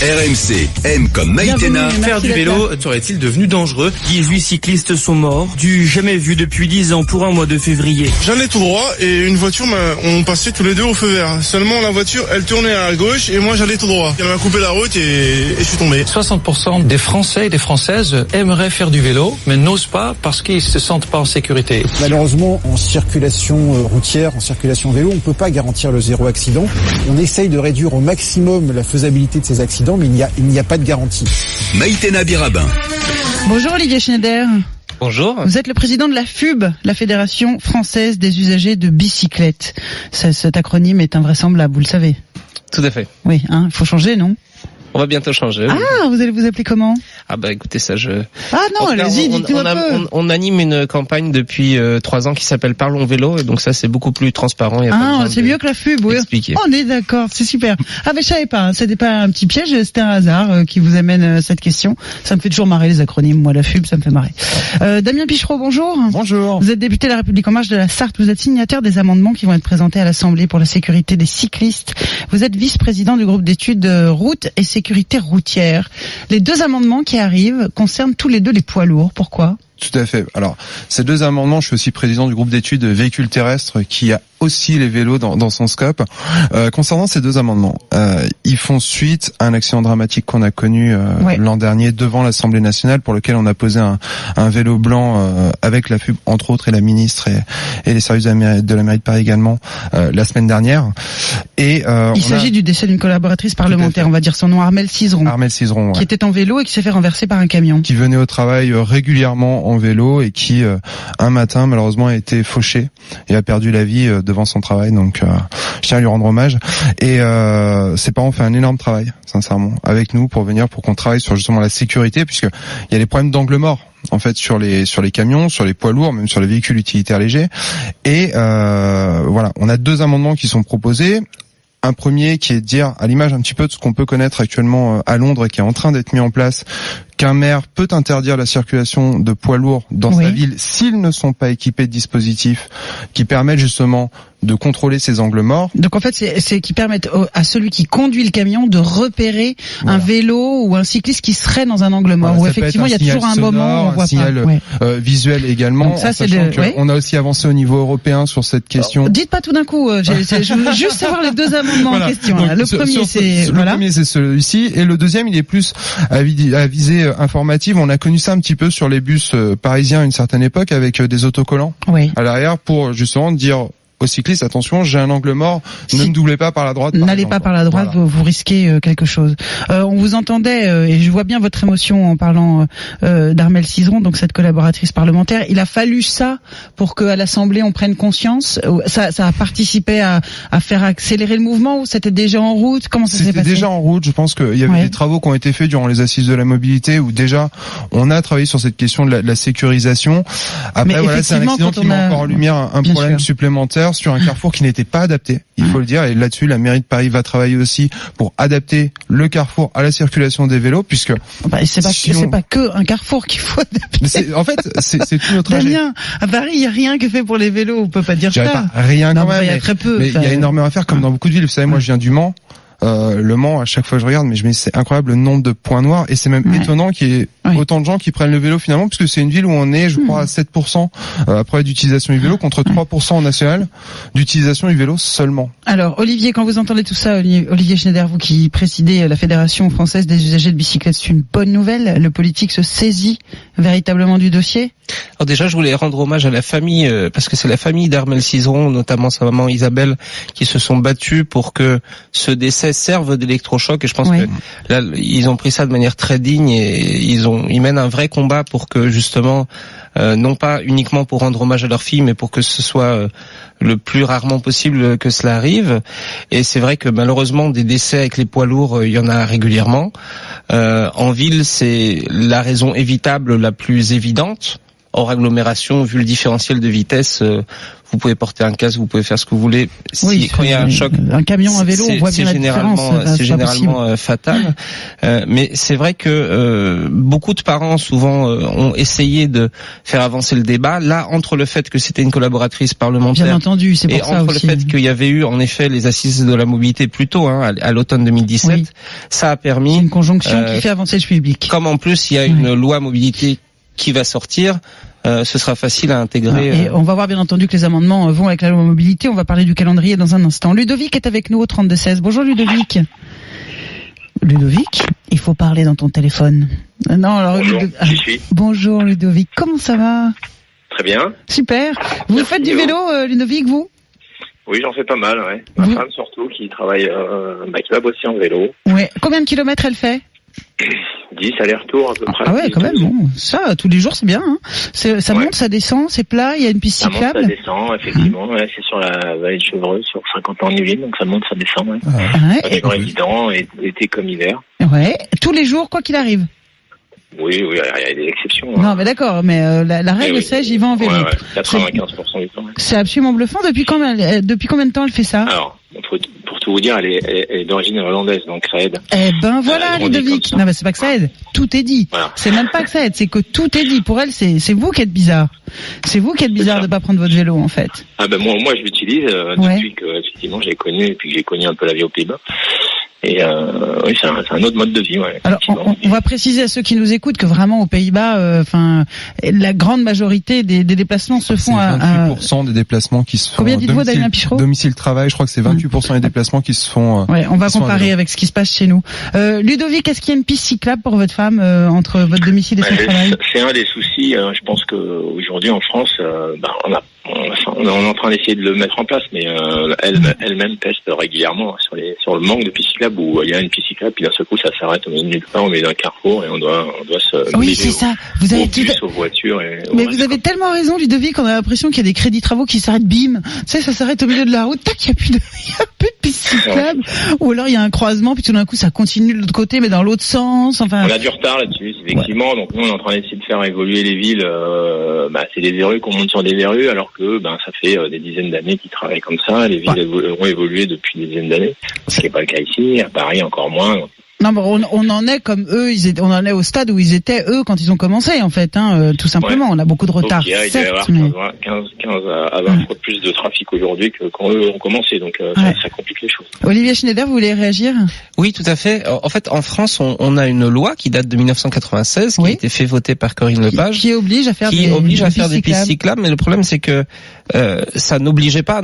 RMC, M comme Maïtena. Faire du vélo serait-il devenu dangereux? 18 cyclistes sont morts, du jamais vu depuis 10 ans pour un mois de février. J'allais tout droit et une voiture on passait tous les deux au feu vert. Seulement la voiture, elle tournait à gauche et moi j'allais tout droit. Elle m'a coupé la route et je suis tombé. 60% des Français et des Françaises aimeraient faire du vélo, mais n'osent pas parce qu'ils se sentent pas en sécurité. Malheureusement, en circulation routière, en circulation vélo, on ne peut pas garantir le zéro accident. On essaye de réduire au maximum la faisabilité de ces accidents, mais il n'y a pas de garantie. Maïtena Birabin. Bonjour Olivier Schneider. Bonjour. Vous êtes le président de la FUB, la Fédération Française des Usagers de Bicyclettes. Cet acronyme est invraisemblable, vous le savez. Tout à fait. Oui, il faut changer, non ? On va bientôt changer. Ah, vous allez vous appeler comment ? Ah bah écoutez ça, Ah non, allez-y, dites-nous un peu. On anime une campagne depuis 3 ans qui s'appelle Parlons Vélo, et donc ça c'est beaucoup plus transparent. C'est mieux que la FUB, oui. Expliquer. On est d'accord, c'est super. Ah mais je savais pas, c'était pas un petit piège, c'était un hasard qui vous amène cette question. Ça me fait toujours marrer les acronymes, moi la FUB, ça me fait marrer. Damien Pichereau, bonjour. Bonjour. Vous êtes député de la République en marche de la Sarthe, vous êtes signataire des amendements qui vont être présentés à l'Assemblée pour la sécurité des cyclistes. Vous êtes vice-président du groupe d'études route et sécurité routière. Les deux amendements qui arrivent concernent tous les deux les poids lourds. Pourquoi ? Tout à fait. Alors, ces deux amendements, je suis aussi président du groupe d'études véhicules terrestres qui a aussi les vélos dans son scope. Concernant ces deux amendements, ils font suite à un accident dramatique qu'on a connu l'an dernier devant l'Assemblée nationale, pour lequel on a posé un vélo blanc avec la FUB entre autres et la ministre et les services de la mairie de Paris également la semaine dernière. Et il s'agit du décès d'une collaboratrice parlementaire, on va dire son nom, Armelle Cizeron. Armelle Cizeron, qui était en vélo et qui s'est fait renverser par un camion. Qui venait au travail régulièrement en vélo et qui un matin malheureusement a été fauché et a perdu la vie devant son travail. Donc je tiens à lui rendre hommage. Et ses parents ont fait un énorme travail, sincèrement, avec nous pour qu'on travaille sur justement la sécurité, puisque il y a des problèmes d'angle mort en fait sur les camions, sur les poids lourds, même sur les véhicules utilitaires légers. Et voilà, on a deux amendements qui sont proposés. Un premier qui est de dire, à l'image un petit peu de ce qu'on peut connaître actuellement à Londres et qui est en train d'être mis en place, qu'un maire peut interdire la circulation de poids lourds dans sa ville s'ils ne sont pas équipés de dispositifs qui permettent justement de contrôler ces angles morts. Donc en fait, c'est qui permettent à celui qui conduit le camion de repérer un vélo ou un cycliste qui serait dans un angle mort. Où effectivement, il y a toujours un moment où on voit un signal visuel également. Donc ça, on a aussi avancé au niveau européen sur cette question. Dites pas tout d'un coup. Je veux juste savoir les deux amendements en question. Donc, le premier, c'est celui-ci, et le deuxième, il est plus à visée informative. On a connu ça un petit peu sur les bus parisiens à une certaine époque avec des autocollants à l'arrière pour justement dire aux cyclistes, attention, j'ai un angle mort, ne me doublez pas par la droite. N'allez pas par la droite, vous risquez quelque chose. On vous entendait, et je vois bien votre émotion en parlant d'Armelle Cizeron, donc cette collaboratrice parlementaire. Il a fallu ça pour qu'à l'Assemblée on prenne conscience. Ça a participé à faire accélérer le mouvement, ou c'était déjà en route? Comment ça s'est passé? C'était déjà en route. Je pense qu'il y avait des travaux qui ont été faits durant les assises de la mobilité, où déjà on a travaillé sur cette question de la sécurisation. Après, voilà, c'est un accident qui met encore en lumière un problème supplémentaire sur un carrefour qui n'était pas adapté, il faut le dire, et là-dessus la mairie de Paris va travailler aussi pour adapter le carrefour à la circulation des vélos, puisque c'est pas que un carrefour qu'il faut adapter. En fait, c'est tout notre trajet. Damien, à Paris, il y a rien qui est fait pour les vélos, on peut pas dire ça. Pas rien quand même, il y a très peu. Mais il y a énormément à faire, comme dans beaucoup de villes. Vous savez, moi je viens du Mans. Le Mans, à chaque fois que je regarde, mais je me dis c'est incroyable le nombre de points noirs, et c'est même étonnant qu'il y ait autant de gens qui prennent le vélo finalement, puisque c'est une ville où on est, je crois, à 7% après d'utilisation du vélo, contre 3% en national d'utilisation du vélo seulement. Alors Olivier, quand vous entendez tout ça, Olivier Schneider, vous qui présidez la Fédération Française des Usagers de Bicyclettes, c'est une bonne nouvelle? Le politique se saisit véritablement du dossier? Alors déjà, je voulais rendre hommage à la famille, parce que c'est la famille d'Armelle Cizeron, notamment sa maman Isabelle, qui se sont battus pour que ce décès serve d'électrochoc, et je pense que là, ils ont pris ça de manière très digne, et ils mènent un vrai combat pour que justement, non pas uniquement pour rendre hommage à leur fille, mais pour que ce soit le plus rarement possible que cela arrive. Et c'est vrai que malheureusement, des décès avec les poids lourds, il y en a régulièrement. En ville, c'est la raison évitable la plus évidente. hors agglomération, vu le différentiel de vitesse, vous pouvez porter un casque, vous pouvez faire ce que vous voulez. Quand il y a un choc, un camion, un vélo, on voit bien la différence. C'est généralement fatal. Mais c'est vrai que beaucoup de parents souvent ont essayé de faire avancer le débat. Là, entre le fait que c'était une collaboratrice parlementaire, bien entendu, c'est pour et ça entre aussi. le fait qu'il y avait eu en effet les assises de la mobilité plus tôt, à l'automne 2017, ça a permis une conjonction qui fait avancer le public. Comme en plus il y a une loi mobilité qui va sortir. Ce sera facile à intégrer. Et on va voir bien entendu que les amendements vont avec la loi mobilité. On va parler du calendrier dans un instant. Ludovic est avec nous au 32-16. Bonjour Ludovic. Ludovic, il faut parler dans ton téléphone. Non, alors bonjour, j'y suis. Bonjour Ludovic, comment ça va? Très bien. Super. Vous faites du vélo, Ludovic, vous? Oui, j'en fais pas mal, ouais. Ma femme surtout qui travaille, qui va bosser en vélo. Ouais. Combien de kilomètres elle fait? 10 allers-retours à peu près. Ah ouais, quand même. Bon, ça, tous les jours, c'est bien. Hein. Ça monte, ça descend, c'est plat. Il y a une piste cyclable. Ça monte, ça descend, effectivement. Ouais, c'est sur la vallée de Chevreuse, sur 50 ans en Yvelines, donc ça monte, ça descend. Ouais. C'est évident, été comme hiver. Ouais. Tous les jours, quoi qu'il arrive. Oui, il y a des exceptions. Non, mais d'accord, mais la règle, c'est j'y vais en vélo. Ouais, 95% du temps. Ouais. C'est absolument bluffant. Depuis combien de temps elle fait ça? Alors, pour tout vous dire, elle est d'origine hollandaise, donc ça aide. Eh ben voilà, Ludovic. Non, mais c'est pas que ça aide. Tout est dit. Voilà. C'est même pas que ça aide, c'est que tout est dit. Pour elle, c'est vous qui êtes bizarre. C'est vous qui êtes bizarre de pas prendre votre vélo, en fait. Ah ben moi je l'utilise depuis que effectivement j'ai connu et puis que j'ai connu un peu la vie aux Pays-Bas. Et oui, c'est un autre mode de vie. Ouais, alors, on va préciser à ceux qui nous écoutent que vraiment aux Pays-Bas, la grande majorité des déplacements se font à 28% des déplacements qui se font. Combien dites-vous, Damien Pichereau? Domicile travail, je crois que c'est 28% des déplacements qui se font. Ouais, on va comparer avec ce qui se passe chez nous. Ludovic, est-ce qu'il y a une piste cyclable pour votre femme entre votre domicile et son travail? C'est un des soucis. Je pense que aujourd'hui en France, on est en train d'essayer de le mettre en place, mais elle-même teste régulièrement sur le manque de pistes cyclables où il y a une piste cyclable puis d'un seul coup ça s'arrête au milieu d'un carrefour et on doit se oui, c'est ça. Vous avez aux voitures mais vous avez tellement raison, Ludovic, on a l'impression qu'il y a des crédits travaux qui s'arrêtent, bim. Tu sais, ça s'arrête au milieu de la route, tac, il y a plus de piste cyclable. Ou alors il y a un croisement puis tout d'un coup ça continue de l'autre côté mais dans l'autre sens. Enfin. On a du retard là-dessus, effectivement. Ouais. Donc nous on est en train d'essayer de faire évoluer les villes. C'est des verrues qu'on monte sur des verrues alors que ça fait des dizaines d'années qu'ils travaillent comme ça. Les villes ont évolué depuis des dizaines d'années. Ce qui n'est pas le cas ici, à Paris encore moins. Non, mais on en est comme eux, on en est au stade où ils étaient eux quand ils ont commencé en fait, tout simplement. Ouais. On a beaucoup de retard. Il y a 15 à 20 fois plus de trafic aujourd'hui que quand eux ont commencé, donc ça complique les choses. Olivier Schneider, vous voulez réagir? Oui, tout à fait. En fait, en France, on a une loi qui date de 1996, qui a été fait voter par Corinne Lepage, qui oblige à faire des pistes cyclables. Mais le problème, c'est que ça n'obligeait pas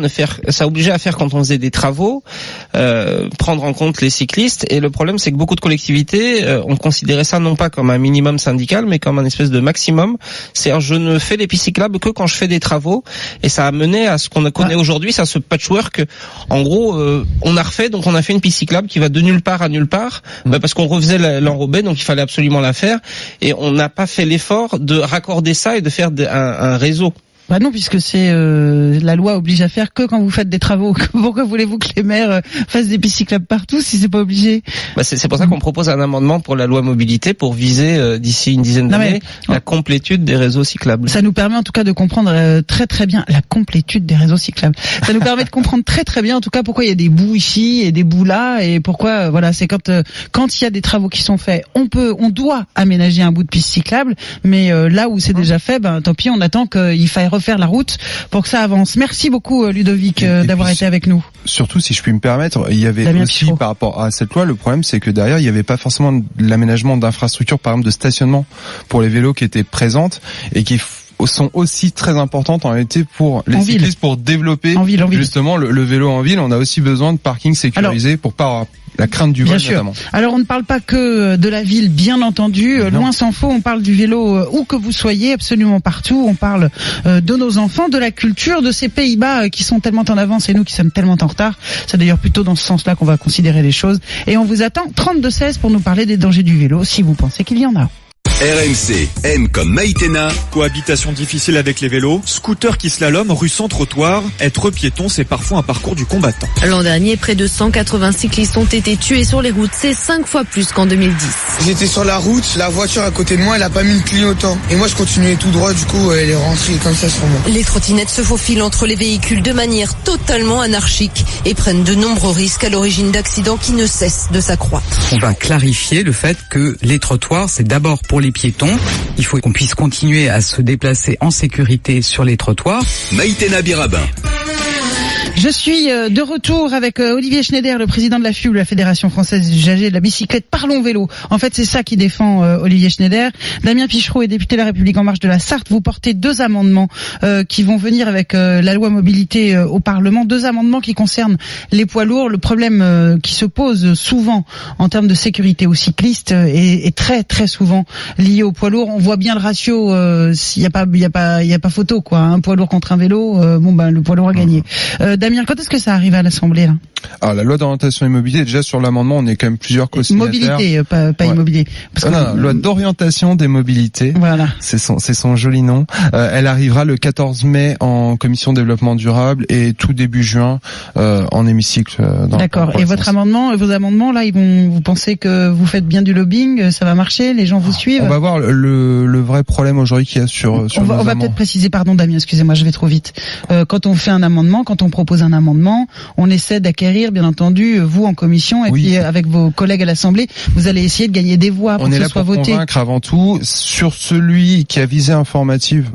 ça obligeait à faire quand on faisait des travaux, prendre en compte les cyclistes. Et le problème, c'est que beaucoup de collectivités ont considéré ça non pas comme un minimum syndical, mais comme un espèce de maximum. C'est-à-dire, je ne fais les pistes cyclables que quand je fais des travaux, et ça a mené à ce qu'on connaît aujourd'hui, ça ce patchwork. En gros, on a refait, donc on a fait une piste cyclable qui va de nulle part à nulle part, parce qu'on refaisait l'enrobé, donc il fallait absolument la faire, et on n'a pas fait l'effort de raccorder ça et de faire un réseau. Bah non, puisque c'est la loi oblige à faire que quand vous faites des travaux. Pourquoi voulez-vous que les maires fassent des pistes cyclables partout si c'est pas obligé? C'est pour ça qu'on propose un amendement pour la loi mobilité pour viser d'ici une dizaine d'années la complétude des réseaux cyclables. Ça nous permet en tout cas de comprendre très très bien la complétude des réseaux cyclables. Ça nous permet de comprendre très très bien en tout cas pourquoi il y a des bouts ici et des bouts là et pourquoi c'est quand il y a des travaux qui sont faits, on doit aménager un bout de piste cyclable, mais là où c'est déjà fait, tant pis, on attend qu'il faille refaire la route pour que ça avance. Merci beaucoup Ludovic d'avoir été avec nous. Surtout, si je puis me permettre, il y avait aussi par rapport à cette loi, le problème c'est que derrière il n'y avait pas forcément l'aménagement d'infrastructures, par exemple de stationnement pour les vélos qui étaient présentes et qui sont aussi très importantes en réalité pour les cyclistes pour développer justement le vélo en ville. On a aussi besoin de parkings sécurisés pour pas la crainte du vol notamment. Alors on ne parle pas que de la ville, bien entendu, loin s'en faut, on parle du vélo où que vous soyez, absolument partout, on parle de nos enfants, de la culture, de ces Pays-Bas qui sont tellement en avance et nous qui sommes tellement en retard. C'est d'ailleurs plutôt dans ce sens-là qu'on va considérer les choses. Et on vous attend 32-16 pour nous parler des dangers du vélo, si vous pensez qu'il y en a. RMC, M comme Maïtena. Cohabitation difficile avec les vélos, scooter qui slalom, rue sans trottoir. Être piéton, c'est parfois un parcours du combattant. L'an dernier, près de 180 cyclistes ont été tués sur les routes. C'est 5 fois plus qu'en 2010. J'étais sur la route, la voiture à côté de moi, elle a pas mis le clignotant. Et moi, je continuais tout droit, du coup, elle est rentrée comme ça sur moi. Les trottinettes se faufilent entre les véhicules de manière totalement anarchique et prennent de nombreux risques à l'origine d'accidents qui ne cessent de s'accroître. On va clarifier le fait que les trottoirs, c'est d'abord pour les piétons. Il faut qu'on puisse continuer à se déplacer en sécurité sur les trottoirs. Maïtena Birabin. Je suis de retour avec Olivier Schneider, le président de la FUB, la Fédération Française des Usagers de la Bicyclette. Parlons vélo. En fait, c'est ça qui défend Olivier Schneider. Damien Pichereau est député de la République En Marche de la Sarthe. Vous portez 2 amendements qui vont venir avec la loi mobilité au Parlement. 2 amendements qui concernent les poids lourds. Le problème qui se pose souvent en termes de sécurité aux cyclistes est très très souvent lié aux poids lourds. On voit bien le ratio. Il y a pas photo quoi. Un poids lourd contre un vélo. Le poids lourd a gagné. Damien, quand est-ce que ça arrive à l'Assemblée là ? Alors la loi d'orientation immobilier, déjà sur l'amendement, on est quand même plusieurs co-signataires. Mobilité, pas immobilier. Non, loi d'orientation des mobilités. Voilà. C'est son joli nom. Elle arrivera le 14 mai en commission développement durable et tout début juin en hémicycle. D'accord. Et vos amendements là, vous pensez que vous faites bien du lobbying, ça va marcher, les gens vous suivent ? On va voir le vrai problème aujourd'hui qu'il y a sur on va peut-être préciser, pardon Damien, excusez-moi, je vais trop vite. Quand on fait un amendement, quand on propose un amendement, on essaie d'acquérir, bien entendu, vous en commission et puis avec vos collègues à l'Assemblée, vous allez essayer de gagner des voix pour que ce soit voté. On est là pour convaincre avant tout. Sur celui qui a visée informative,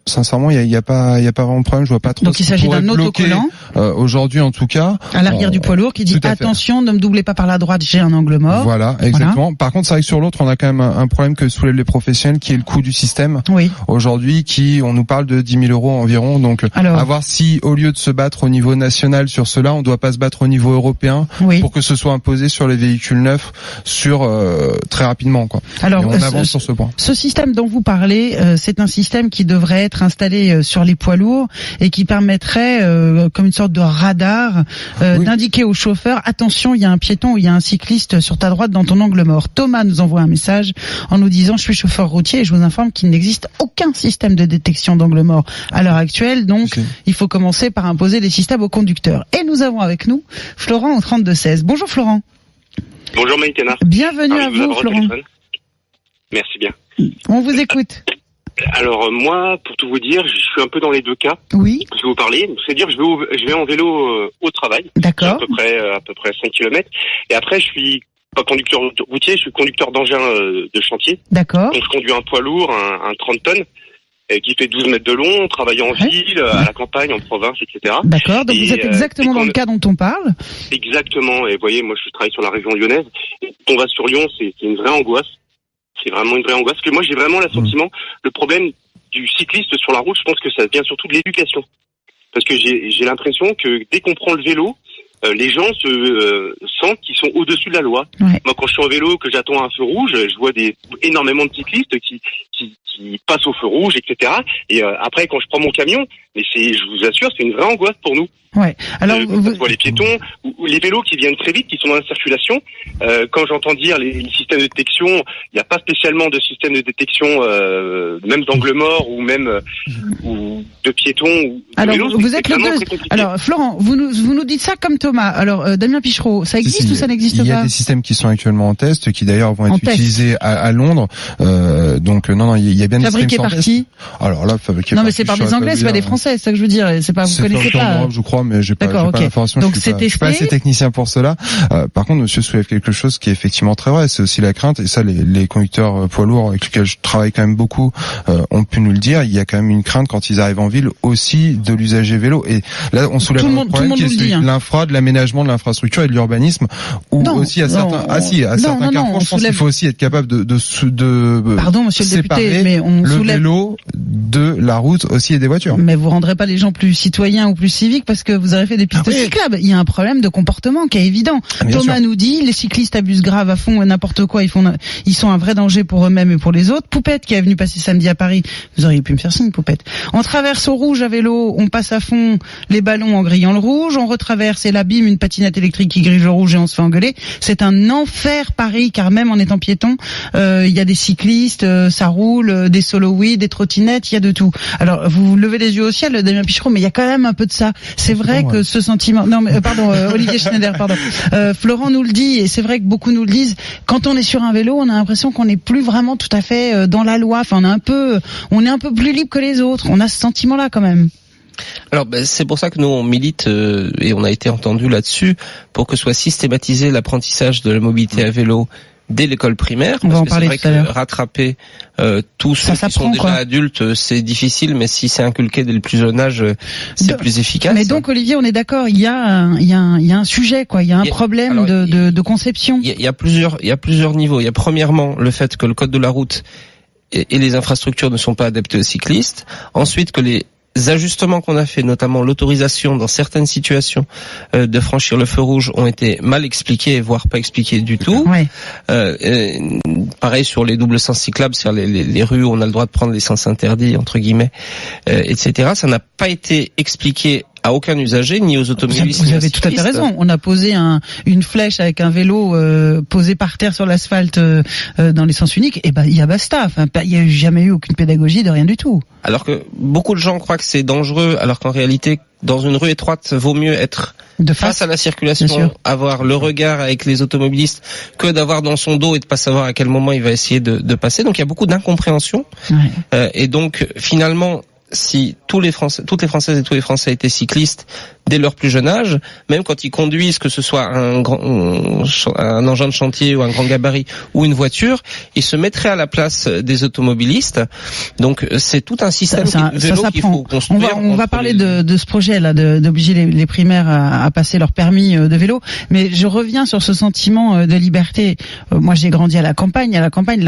sincèrement, il y a pas vraiment de problème. Je vois pas trop. Donc il s'agit d'un autocollant. Aujourd'hui, en tout cas, à l'arrière du poids lourd, qui dit attention, ne me doublez pas par la droite, j'ai un angle mort. Voilà, exactement. Voilà. Par contre, c'est vrai que sur l'autre, on a quand même un problème que soulèvent les professionnels, qui est le coût du système. Oui. Aujourd'hui, on nous parle de 10 000 € environ. Donc, à voir si, au lieu de se battre au niveau national sur cela, on doit pas se battre au niveau européen pour que ce soit imposé sur les véhicules neufs très rapidement, quoi. Alors, et on avance sur ce point. Ce système dont vous parlez, c'est un système qui devrait être installé sur les poids lourds et qui permettrait, comme une sorte de radar, d'indiquer au chauffeur, attention, il y a un piéton ou il y a un cycliste sur ta droite dans ton angle mort. Thomas nous envoie un message en nous disant, je suis chauffeur routier et je vous informe qu'il n'existe aucun système de détection d'angle mort à l'heure actuelle, donc il faut commencer par imposer des systèmes aux conducteurs. Et nous avons avec nous Florent au 32-16. Bonjour Florent. Bonjour Maïtena. Bienvenue à vous Florent. Merci bien. On vous écoute. Alors moi, pour tout vous dire, je suis un peu dans les deux cas. Oui. Je vais vous parler. C'est-à-dire que je vais en vélo au travail. D'accord. À peu près 5 km. Et après, je suis pas conducteur routier, je suis conducteur d'engin de chantier. D'accord. Donc je conduis un poids lourd, un 30 tonnes, qui fait 12 mètres de long, on travaille en ville, à la campagne, en province, etc. D'accord. Donc vous êtes exactement dans le cas dont on parle. Exactement. Et vous voyez, moi je travaille sur la région lyonnaise. Et quand on va sur Lyon, c'est une vraie angoisse. C'est vraiment une vraie angoisse. Parce que moi, j'ai vraiment l'assentiment. Le problème du cycliste sur la route, je pense que ça vient surtout de l'éducation. Parce que j'ai l'impression que dès qu'on prend le vélo, les gens se sentent qu'ils sont au-dessus de la loi. Ouais. Moi, quand je suis en vélo, que j'attends un feu rouge, je vois énormément de cyclistes qui passent au feu rouge, etc. Et après, quand je prends mon camion, mais je vous assure, c'est une vraie angoisse pour nous. Ouais. Alors, que ce soit les piétons ou les vélos qui viennent très vite, qui sont dans la circulation. Quand j'entends dire les systèmes de détection, il n'y a pas spécialement de système de détection, même d'angle mort ou même ou de piétons ou de alors, vélos. Vous êtes le deux. Alors, Florent, vous nous dites ça comme Thomas. Alors, Damien Pichereau, ça existe ou ça n'existe pas ? Il y a des systèmes qui sont actuellement en test, qui d'ailleurs vont être utilisés à Londres. Donc, non, il y a bien des systèmes qui est parti. Alors là, fabriqué non, mais c'est par des Anglais, c'est pas des Français, c'est ça que je veux dire. C'est pas, vous connaissez pas. Europe, je crois, mais j'ai pas l'information. Donc je suis pas assez technicien pour cela. Par contre, monsieur soulève quelque chose qui est effectivement très vrai. C'est aussi la crainte, et ça, les conducteurs poids lourds avec lesquels je travaille quand même beaucoup ont pu nous le dire. Il y a quand même une crainte quand ils arrivent en ville aussi de l'usager vélo. Et là, on soulève un problème qui est celui de l'infra, de l'aménagement de l'infrastructure et de l'urbanisme, où aussi à certains carrefours, je pense qu'il faut aussi être capable de pardon, monsieur le député, mais on soulève le vélo de la route aussi et des voitures. Mais vous rendrez pas les gens plus citoyens ou plus civiques parce que vous avez fait des pistes cyclables. Il y a un problème de comportement qui est évident. Thomas nous dit, les cyclistes abusent grave à fond, n'importe quoi, ils sont un vrai danger pour eux-mêmes et pour les autres. Poupette qui est venue passer samedi à Paris, vous auriez pu me faire signe, Poupette. On traverse au rouge à vélo, on passe à fond les ballons en grillant le rouge, on retraverse et la abîme une patinette électrique qui grille le rouge et on se fait engueuler. C'est un enfer Paris, car même en étant piéton, il y a des cyclistes, ça roule, des solowies, des trottinettes, il y a de tout. Alors vous levez les yeux au ciel, Damien Pichereau, mais il y a quand même un peu de ça. C'est vrai que ce sentiment, non mais pardon, Olivier Schneider, pardon. Florent nous le dit, et c'est vrai que beaucoup nous le disent. Quand on est sur un vélo, on a l'impression qu'on n'est plus vraiment tout à fait dans la loi. Enfin, on est un peu plus libre que les autres. On a ce sentiment-là quand même. Alors c'est pour ça que nous on milite et on a été entendu là-dessus pour que soit systématisé l'apprentissage de la mobilité à vélo dès l'école primaire. On va en parler c'est vrai tout à l'heure. Que rattraper tous ceux qui sont déjà adultes, c'est difficile, mais si c'est inculqué dès le plus jeune âge, c'est plus efficace. Mais donc Olivier, on est d'accord, il y a un sujet, quoi. Il y a un problème de conception. Il y a plusieurs niveaux. Il y a premièrement le fait que le code de la route et les infrastructures ne sont pas adaptées aux cyclistes. Ensuite, que les ajustements qu'on a fait, notamment l'autorisation dans certaines situations de franchir le feu rouge, ont été mal expliqués, voire pas expliqués du tout. Ouais. Pareil sur les doubles sens cyclables, c'est-à-dire les rues où on a le droit de prendre les sens interdits, entre guillemets, etc. Ça n'a pas été expliqué à aucun usager, ni aux automobilistes. Vous avez tout à fait raison. On a posé une flèche avec un vélo posé par terre sur l'asphalte dans les sens uniques, et il y a basta. Enfin, il y a jamais eu aucune pédagogie de rien du tout. Alors que beaucoup de gens croient que c'est dangereux, alors qu'en réalité, dans une rue étroite, vaut mieux être face à la circulation, avoir le regard avec les automobilistes, que d'avoir dans son dos et de pas savoir à quel moment il va essayer de passer. Donc il y a beaucoup d'incompréhension. Ouais. Et donc finalement, si toutes les Françaises et tous les Français étaient cyclistes dès leur plus jeune âge, même quand ils conduisent, que ce soit un engin de chantier ou un grand gabarit ou une voiture, ils se mettraient à la place des automobilistes. Donc c'est tout un système vélo qu'il faut construire. On va parler de ce projet-là, d'obliger les primaires à passer leur permis de vélo. Mais je reviens sur ce sentiment de liberté. Moi, j'ai grandi à la campagne. À la campagne,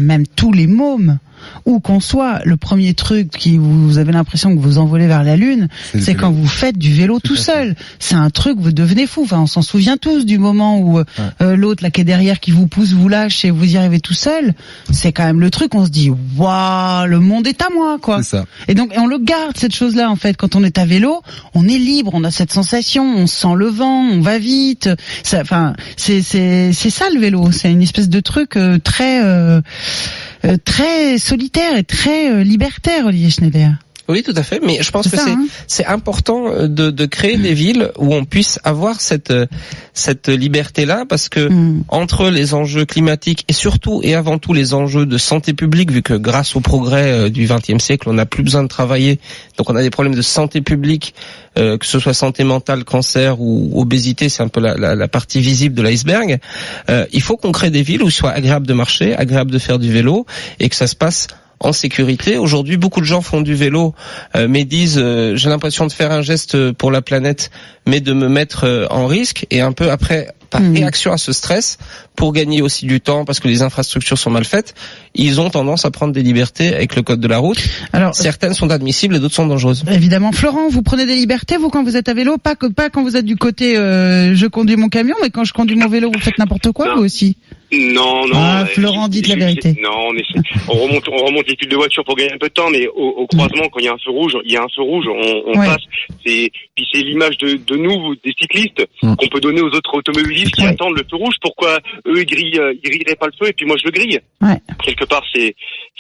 même tous les mômes, où qu'on soit, le premier truc qui vous avez l'impression que vous envolez vers la lune, c'est quand vous faites du vélo tout seul. C'est un truc, vous devenez fou. Enfin, on s'en souvient tous du moment où l'autre là qui est derrière, qui vous pousse, vous lâche et vous y arrivez tout seul. C'est quand même le truc. On se dit, waouh, le monde est à moi, quoi. C'est ça. Et donc, on le garde cette chose-là en fait. Quand on est à vélo, on est libre, on a cette sensation, on sent le vent, on va vite. C'est ça le vélo. C'est une espèce de truc très solitaire et très libertaire, Olivier Schneider. Oui, tout à fait, mais je pense que c'est important de créer des villes où on puisse avoir cette liberté-là, parce que entre les enjeux climatiques et surtout et avant tout les enjeux de santé publique, vu que grâce au progrès du XXe siècle, on n'a plus besoin de travailler, donc on a des problèmes de santé publique, que ce soit santé mentale, cancer ou obésité, c'est un peu la partie visible de l'iceberg. Il faut qu'on crée des villes où il soit agréable de marcher, agréable de faire du vélo, et que ça se passe en sécurité. Aujourd'hui, beaucoup de gens font du vélo, mais disent j'ai l'impression de faire un geste pour la planète, mais de me mettre en risque. Et un peu après, par réaction à ce stress, pour gagner aussi du temps, parce que les infrastructures sont mal faites, ils ont tendance à prendre des libertés avec le code de la route. Alors, certaines sont admissibles et d'autres sont dangereuses. Évidemment. Florent, vous prenez des libertés, vous, quand vous êtes à vélo, pas quand vous êtes du côté je conduis mon camion, mais quand je conduis mon vélo, vous faites n'importe quoi, vous aussi? Non. Florent, dites la vérité. Non, on remonte les fils de voiture pour gagner un peu de temps, mais au croisement, quand il y a un feu rouge, on passe. Puis c'est l'image de nous, des cyclistes, qu'on peut donner aux autres automobilistes qui attendent le feu rouge. Pourquoi eux ils grilleraient pas le feu et puis moi je le grille? Quelque part, c'est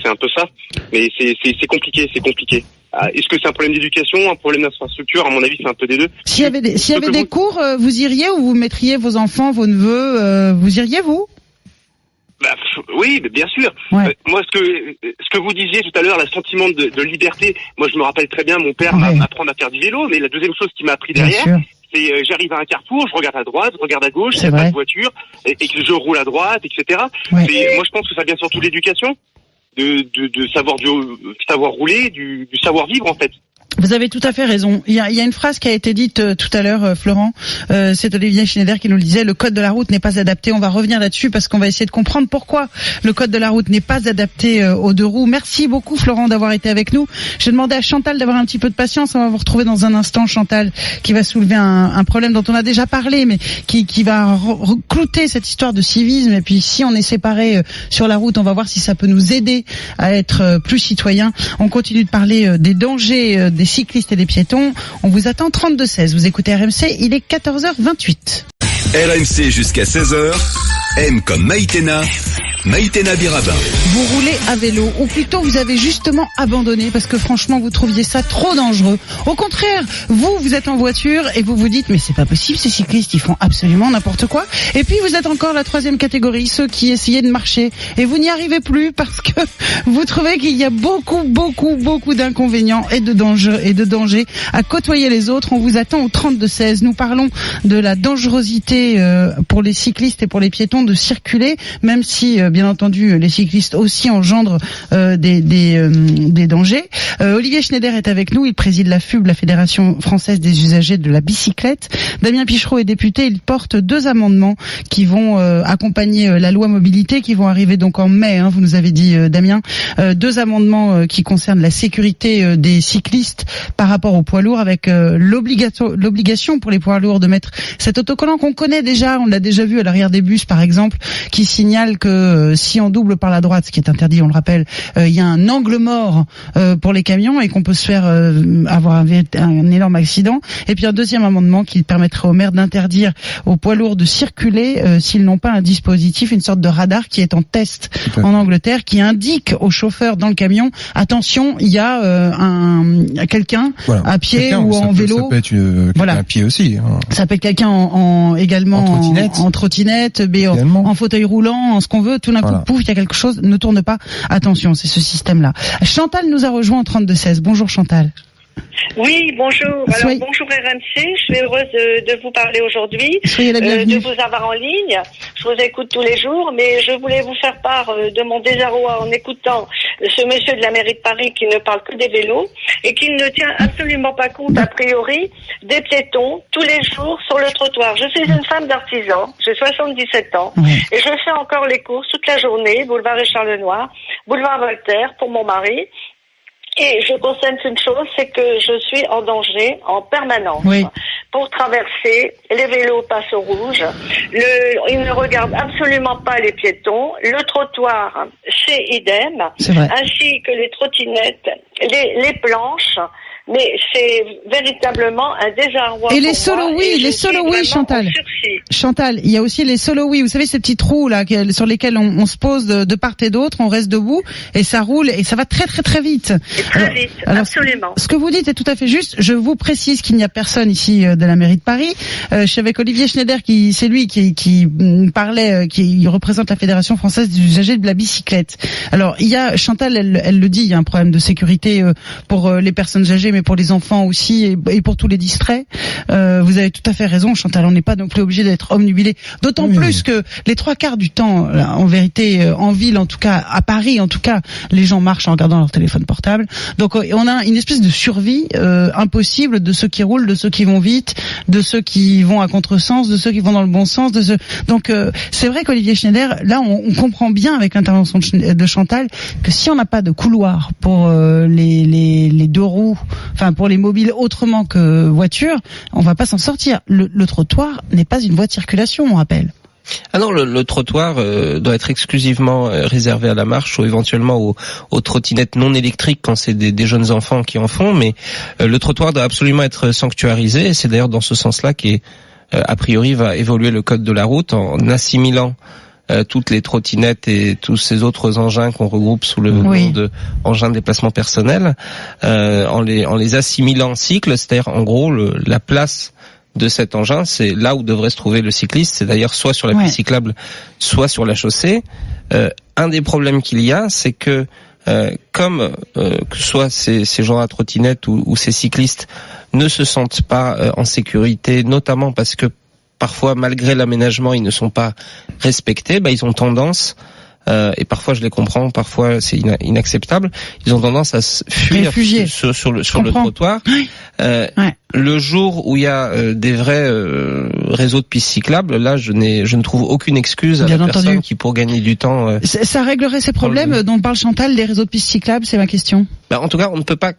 un peu ça. Mais c'est compliqué. Est-ce que c'est un problème d'éducation, un problème d'infrastructure? À mon avis, c'est un peu des deux. S'il y avait des cours, vous iriez, ou vous mettriez vos enfants, vos neveux, vous iriez, vous? Oui, bien sûr. Moi, ce que vous disiez tout à l'heure, le sentiment de liberté, moi je me rappelle très bien mon père m'apprendre à faire du vélo, mais la deuxième chose qui m'a appris derrière, c'est j'arrive à un carrefour, je regarde à droite, je regarde à gauche, il n'y a pas de voiture, et que je roule à droite, etc. Moi je pense que ça vient surtout de l'éducation, de savoir rouler, du savoir vivre en fait. Vous avez tout à fait raison. Il y a une phrase qui a été dite tout à l'heure, Florent. C'est Olivier Schneider qui nous le disait. Le code de la route n'est pas adapté. On va revenir là-dessus parce qu'on va essayer de comprendre pourquoi le code de la route n'est pas adapté aux deux roues. Merci beaucoup, Florent, d'avoir été avec nous. Je vais demander à Chantal d'avoir un petit peu de patience. On va vous retrouver dans un instant, Chantal, qui va soulever un problème dont on a déjà parlé, mais qui va reclouter cette histoire de civisme. Et puis, si on est séparés sur la route, on va voir si ça peut nous aider à être plus citoyens. On continue de parler des dangers des des cyclistes et des piétons. On vous attend 32-16. Vous écoutez RMC, il est 14h28. RMC jusqu'à 16h. M comme Maïtena. Maïtena Birabin. Vous roulez à vélo, ou plutôt vous avez justement abandonné parce que franchement vous trouviez ça trop dangereux. Au contraire, vous êtes en voiture et vous vous dites mais c'est pas possible, ces cyclistes ils font absolument n'importe quoi. Et puis vous êtes encore la troisième catégorie, ceux qui essayaient de marcher et vous n'y arrivez plus parce que vous trouvez qu'il y a beaucoup d'inconvénients et de dangers à côtoyer les autres. On vous attend au 32-16. Nous parlons de la dangerosité pour les cyclistes et pour les piétons de circuler, même si bien entendu les cyclistes aussi engendrent des dangers. Olivier Schneider est avec nous, il préside la FUB, la Fédération française des usagers de la bicyclette. Damien Pichereau est député, il porte 2 amendements qui vont accompagner la loi mobilité, qui vont arriver donc en mai, vous nous avez dit Damien. 2 amendements qui concernent la sécurité des cyclistes par rapport aux poids lourds, avec l'obligation pour les poids lourds de mettre cet autocollant qu'on connaît déjà, on l'a déjà vu à l'arrière des bus par exemple, qui signale que si on double par la droite, ce qui est interdit, on le rappelle, il y a un angle mort pour les camions et qu'on peut se faire avoir un énorme accident. Et puis un deuxième amendement qui permettrait aux maires d'interdire aux poids lourds de circuler s'ils n'ont pas un dispositif, une sorte de radar qui est en test en Angleterre, qui indique aux chauffeurs dans le camion, attention, il y a quelqu'un à pied ou en vélo. Ça peut être quelqu'un à pied aussi. Ça peut être quelqu'un également en trottinette, en fauteuil roulant, en ce qu'on veut. Tout d'un coup, pouf, il y a quelque chose, ne tourne pas. Attention, c'est ce système-là. Chantal nous a rejoint en 32-16. Bonjour Chantal. Oui, bonjour. Alors, bonjour RMC. Je suis heureuse de vous parler aujourd'hui, de vous avoir en ligne. Je vous écoute tous les jours, mais je voulais vous faire part de mon désarroi en écoutant ce monsieur de la mairie de Paris qui ne parle que des vélos et qui ne tient absolument pas compte, a priori, des piétons tous les jours sur le trottoir. Je suis une femme d'artisan, j'ai 77 ans, et je fais encore les courses toute la journée, boulevard Richard Lenoir, boulevard Voltaire, pour mon mari. Et je constate une chose, c'est que je suis en danger en permanence. Pour traverser, les vélos passent au rouge. Ils ne regardent absolument pas les piétons. Le trottoir, c'est idem. Ainsi que les trottinettes, les planches. Mais c'est véritablement un désarroi. Et les solo-oui, Chantal. Chantal, il y a aussi les solo-oui. Vous savez, ces petits trous là sur lesquels on se pose de part et d'autre, on reste debout et ça roule et ça va très très très vite. Alors, absolument. Ce que vous dites est tout à fait juste. Je vous précise qu'il n'y a personne ici de la mairie de Paris. Je suis avec Olivier Schneider, c'est lui qui parlait, qui représente la Fédération française des usagers de la bicyclette. Alors, il y a Chantal, elle le dit, il y a un problème de sécurité pour les personnes âgées, mais pour les enfants aussi et pour tous les distraits. Vous avez tout à fait raison, Chantal. On n'est pas non plus obligé d'être omnubilé. D'autant plus que les 3/4 du temps, en vérité, en ville, en tout cas, à Paris, en tout cas, les gens marchent en regardant leur téléphone portable. Donc, on a une espèce de survie impossible de ceux qui roulent, de ceux qui vont vite, de ceux qui vont à contresens, de ceux qui vont dans le bon sens. Donc, c'est vrai qu'Olivier Schneider, là, on comprend bien avec l'intervention de Chantal que si on n'a pas de couloir pour les 2 roues, enfin pour les mobiles autrement que voiture, on va pas s'en sortir. Le trottoir n'est pas une voie de circulation, on rappelle. Ah non, le trottoir doit être exclusivement réservé à la marche ou éventuellement aux trottinettes non électriques quand c'est des jeunes enfants qui en font, mais le trottoir doit absolument être sanctuarisé, et c'est d'ailleurs dans ce sens-là a priori va évoluer le code de la route en assimilant toutes les trottinettes et tous ces autres engins qu'on regroupe sous le nom de engins de déplacement personnel, en les assimilant en cycle, c'est-à-dire en gros la place de cet engin, c'est là où devrait se trouver le cycliste, c'est d'ailleurs soit sur la piste cyclable, soit sur la chaussée. Un des problèmes qu'il y a, c'est que comme que soit ces gens à trottinette ou ces cyclistes ne se sentent pas en sécurité, notamment parce que parfois, malgré l'aménagement, ils ne sont pas respectés, ils ont tendance, et parfois je les comprends, parfois c'est inacceptable, ils ont tendance à se fuir sur le trottoir. Le jour où il y a des vrais réseaux de pistes cyclables, là je ne trouve aucune excuse à la personne qui, pour gagner du temps... Ça réglerait ces problèmes dont parle Chantal, des réseaux de pistes cyclables, c'est ma question. En tout cas, on ne peut pas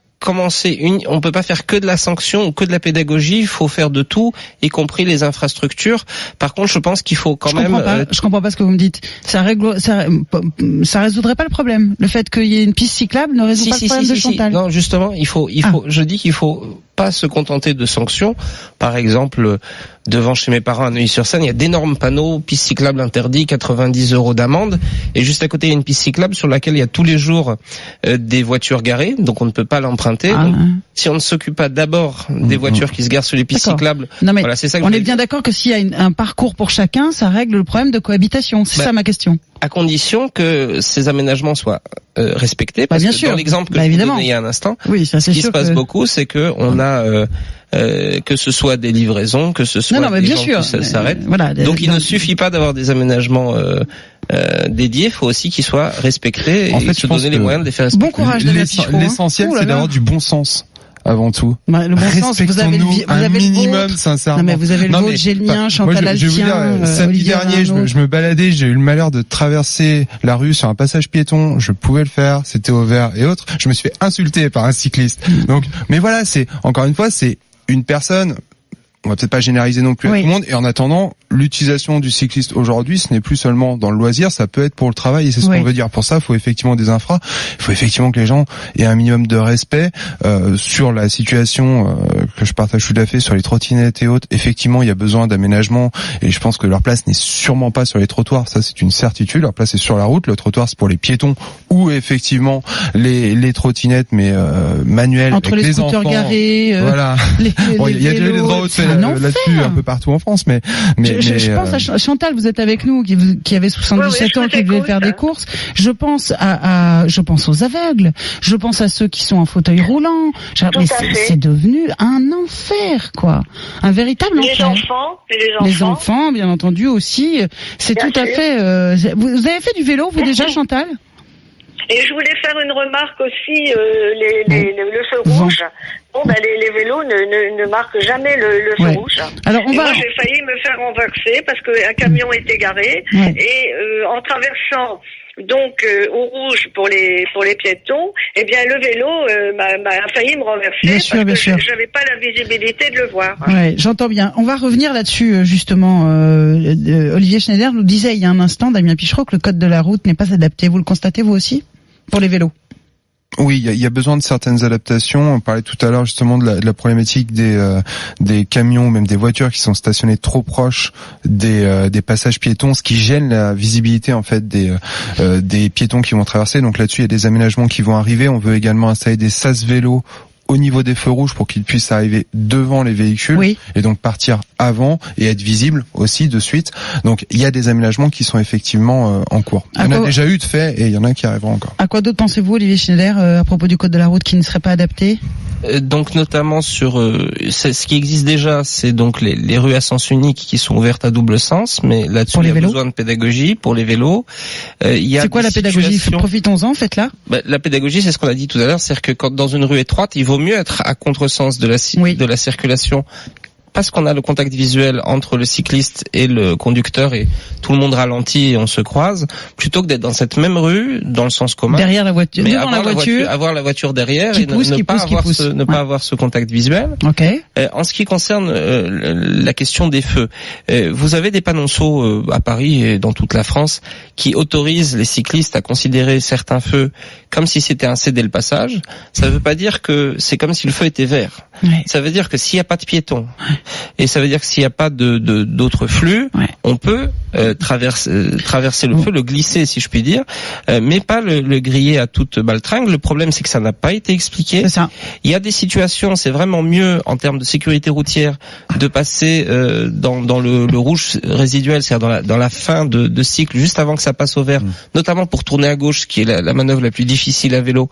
on peut pas faire que de la sanction ou que de la pédagogie, il faut faire de tout, y compris les infrastructures. Par contre, je pense qu'il faut quand même... Je comprends pas ce que vous me dites. Ça résoudrait pas le problème. Le fait qu'il y ait une piste cyclable ne résout pas le problème de Chantal. Non, justement, je dis qu'il faut pas se contenter de sanctions. Par exemple, devant chez mes parents à Neuilly-sur-Seine, il y a d'énormes panneaux, piste cyclable interdit, 90 € d'amende. Et juste à côté, il y a une piste cyclable sur laquelle il y a tous les jours des voitures garées, donc on ne peut pas l'emprunter. Donc, si on ne s'occupe pas d'abord des voitures qui se garent sur les pistes cyclables, voilà, c'est ça que on est bien d'accord que s'il y a un parcours pour chacun, ça règle le problème de cohabitation. C'est ça ma question. À condition que ces aménagements soient respectés. Parce que dans l'exemple que je vous donnais il y a un instant, ce qui se passe beaucoup, c'est que on a que ce soit des livraisons, que ce soit des gens qui s'arrêtent. Donc il ne suffit pas d'avoir des aménagements dédiés, il faut aussi qu'ils soient respectés et se donner les moyens de les faire respecter. Bon courage, l'essentiel, c'est d'avoir du bon sens. Avant tout. Le bon sens, vous avez un minimum, sincèrement. Non, mais vous avez le vôtre, j'ai le mien, Chantal a le sien. Samedi dernier, je me baladais, j'ai eu le malheur de traverser la rue sur un passage piéton, je pouvais le faire, c'était au vert et autres. Je me suis fait insulter par un cycliste. Donc, mais voilà, encore une fois, c'est une personne, on va peut-être pas généraliser non plus à tout le monde, et en attendant, l'utilisation du cycliste aujourd'hui, ce n'est plus seulement dans le loisir, ça peut être pour le travail, et c'est ce qu'on veut dire. Pour ça, il faut effectivement des infras, il faut effectivement que les gens aient un minimum de respect sur la situation que je partage tout à fait sur les trottinettes et autres. Effectivement, il y a besoin d'aménagement, et je pense que leur place n'est sûrement pas sur les trottoirs, ça c'est une certitude. Leur place est sur la route, le trottoir c'est pour les piétons ou effectivement les trottinettes, mais manuelles entre avec les scooters enfants, garés, voilà. Il y a déjà eu des droits là-dessus un peu partout en France, mais je pense à Chantal, vous êtes avec nous, qui avait 77 ans, qui devait faire des courses. Je pense aux aveugles. Je pense à ceux qui sont en fauteuil roulant. Mais c'est devenu un enfer, quoi. Un véritable enfer. Les enfants, bien entendu aussi. C'est tout à fait. Vous avez fait du vélo, vous déjà, Chantal? Et je voulais faire une remarque aussi, le feu rouge. Les vélos ne marquent jamais le feu rouge. Alors moi, j'ai failli me faire renverser parce qu'un camion était garé et en traversant au rouge pour les piétons, eh bien le vélo m'a failli me renverser parce que j'avais pas la visibilité de le voir. Ouais, j'entends bien. On va revenir là-dessus justement. Olivier Schneider nous disait il y a un instant, Damien Pichereau, que le code de la route n'est pas adapté. Vous le constatez vous aussi pour les vélos? Oui, il y a besoin de certaines adaptations. On parlait tout à l'heure justement de la problématique des camions ou même des voitures qui sont stationnées trop proches des passages piétons, ce qui gêne la visibilité en fait des piétons qui vont traverser. Donc là-dessus, il y a des aménagements qui vont arriver. On veut également installer des sas vélos au niveau des feux rouges pour qu'ils puissent arriver devant les véhicules et donc partir avant et être visibles aussi de suite. Donc il y a des aménagements qui sont effectivement en cours. Il y en a déjà eu de fait et il y en a qui arriveront encore. À quoi d'autre pensez-vous, Olivier Schneider, à propos du code de la route qui ne serait pas adapté? Donc notamment sur ce qui existe déjà, c'est donc les rues à sens unique qui sont ouvertes à double sens, mais là-dessus il y a besoin de pédagogie pour les vélos. C'est quoi la pédagogie? Profitons-en, faites-la. La pédagogie, c'est ce qu'on a dit tout à l'heure, c'est-à-dire que quand dans une rue étroite, il vaut mieux être à contresens de la circulation, parce qu'on a le contact visuel entre le cycliste et le conducteur et tout le monde ralentit et on se croise, plutôt que d'être dans cette même rue, dans le sens commun. Derrière la voiture, mais devant avoir la voiture derrière et ne pas avoir ce contact visuel. Okay. En ce qui concerne la question des feux, vous avez des panonceaux à Paris et dans toute la France qui autorisent les cyclistes à considérer certains feux comme si c'était un céder le passage. Ça ne veut pas dire que c'est comme si le feu était vert. Ça veut dire que s'il n'y a pas de piétons, et ça veut dire que s'il n'y a pas d'autres flux, on peut traverser le feu, le glisser si je puis dire, mais pas le griller à toute baltringue. Le problème c'est que ça n'a pas été expliqué. C'est ça. Il y a des situations, c'est vraiment mieux en termes de sécurité routière de passer dans le rouge résiduel, c'est-à-dire dans la fin de cycle, juste avant que ça passe au vert, notamment pour tourner à gauche, qui est la manœuvre la plus difficile à vélo.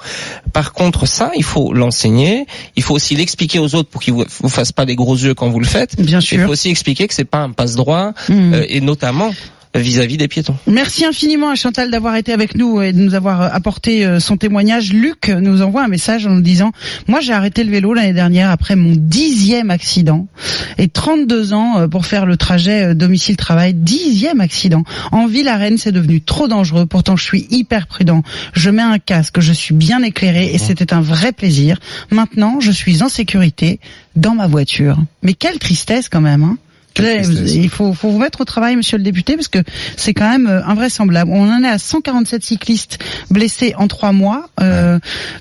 Par contre, ça, il faut l'enseigner, il faut aussi l'expliquer aux autres pour qu'ils vous fassent pas les gros yeux quand vous le faites. Bien sûr. Il faut aussi expliquer que c'est pas un passe-droit et notamment vis-à-vis des piétons. Merci infiniment à Chantal d'avoir été avec nous et de nous avoir apporté son témoignage. Luc nous envoie un message en nous disant « Moi, j'ai arrêté le vélo l'année dernière après mon 10e accident et 32 ans pour faire le trajet domicile-travail. 10e accident. En ville à Rennes, c'est devenu trop dangereux. Pourtant, je suis hyper prudent. Je mets un casque, je suis bien éclairé et c'était un vrai plaisir. Maintenant, je suis en sécurité dans ma voiture. » Mais quelle tristesse quand même, hein. Il faut vous mettre au travail, monsieur le député, parce que c'est quand même invraisemblable. On en est à 147 cyclistes blessés en 3 mois,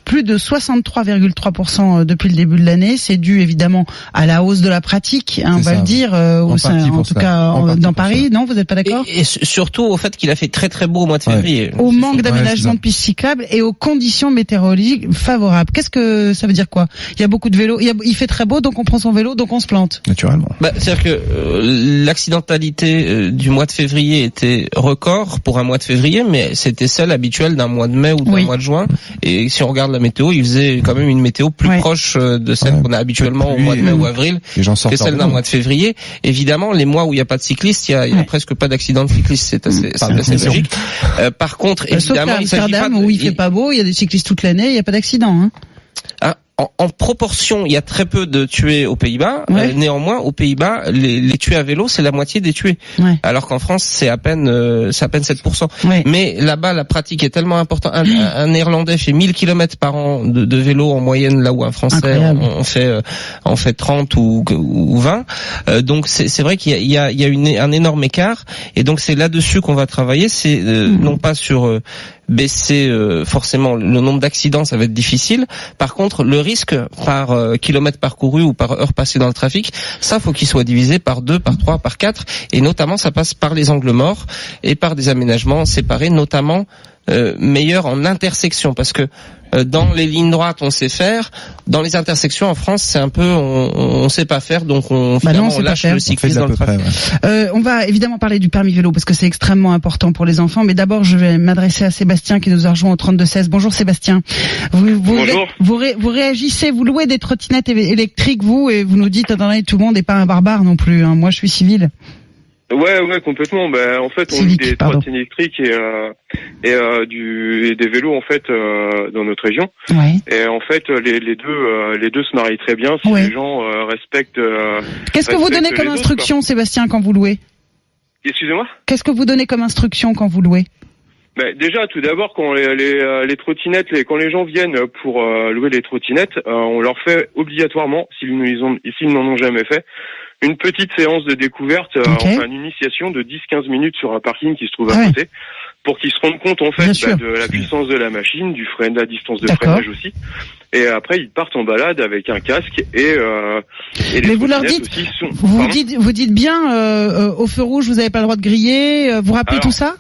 plus de 63,3% depuis le début de l'année. C'est dû évidemment à la hausse de la pratique, on va le dire, en tout cas dans Paris. Non, vous n'êtes pas d'accord ? Et surtout au fait qu'il a fait très très beau au mois de février. Au manque d'aménagement de pistes cyclables et aux conditions météorologiques favorables. Qu'est-ce que ça veut dire quoi ? Il y a beaucoup de vélos, il fait très beau, donc on prend son vélo, donc on se plante. Naturellement. C'est-à-dire que l'accidentalité du mois de février était record pour un mois de février, mais c'était celle habituelle d'un mois de mai ou d'un mois de juin. Et si on regarde la météo, il faisait quand même une météo plus proche de celle qu'on a habituellement au mois de mai ou avril que celle d'un mois de février. Évidemment, les mois où il n'y a pas de cyclistes, il y a presque pas d'accidents de cyclistes. C'est assez logique. Par contre, évidemment, il s'agit pas où il fait pas beau, il y a des cyclistes toute l'année, il n'y a pas d'accident. En proportion, il y a très peu de tués aux Pays-Bas. Néanmoins, aux Pays-Bas, les tués à vélo, c'est la moitié des tués. Alors qu'en France, c'est à peine 7%. Mais là-bas, la pratique est tellement importante. Un Néerlandais fait 1000 km par an de vélo en moyenne, là où un Français en fait 30 ou 20. Donc c'est vrai qu'il y a un énorme écart. Et donc c'est là-dessus qu'on va travailler. C'est non pas sur baisser forcément le nombre d'accidents, ça va être difficile. Par contre, le risque par kilomètre parcouru ou par heure passée dans le trafic, ça faut qu'il soit divisé par 2, par 3, par 4, et notamment ça passe par les angles morts et par des aménagements séparés, notamment meilleurs en intersection, parce que dans les lignes droites on sait faire, dans les intersections en France c'est un peu on sait pas faire, donc on lâche le cycliste dans le trafic. On va évidemment parler du permis vélo parce que c'est extrêmement important pour les enfants, mais d'abord je vais m'adresser à Sébastien qui nous a rejoint au 32-16. Bonjour Sébastien. Bonjour. Vous réagissez, vous louez des trottinettes électriques vous, et vous nous dites attendez, tout le monde n'est pas un barbare non plus, hein. Moi je suis civil. Ouais, complètement. En fait, on loue des trottinettes électriques et des vélos en fait dans notre région. Et en fait, les deux se marient très bien si les gens respectent. Qu'est-ce que vous donnez comme instruction, Sébastien, quand vous louez ? Excusez-moi ? Qu'est-ce que vous donnez comme instruction quand vous louez ? Déjà, tout d'abord, quand les trottinettes, quand les gens viennent pour louer les trottinettes, on leur fait obligatoirement, s'ils n'en ont jamais fait, une petite séance de découverte, enfin une initiation de 10-15 minutes sur un parking qui se trouve à côté, pour qu'ils se rendent compte en fait de la puissance de la machine, du frein, de la distance de freinage aussi. Et après ils partent en balade avec un casque et les mais vous leur dites, aussi sont, vous dites bien au feu rouge vous n'avez pas le droit de griller, vous rappelez tout ça?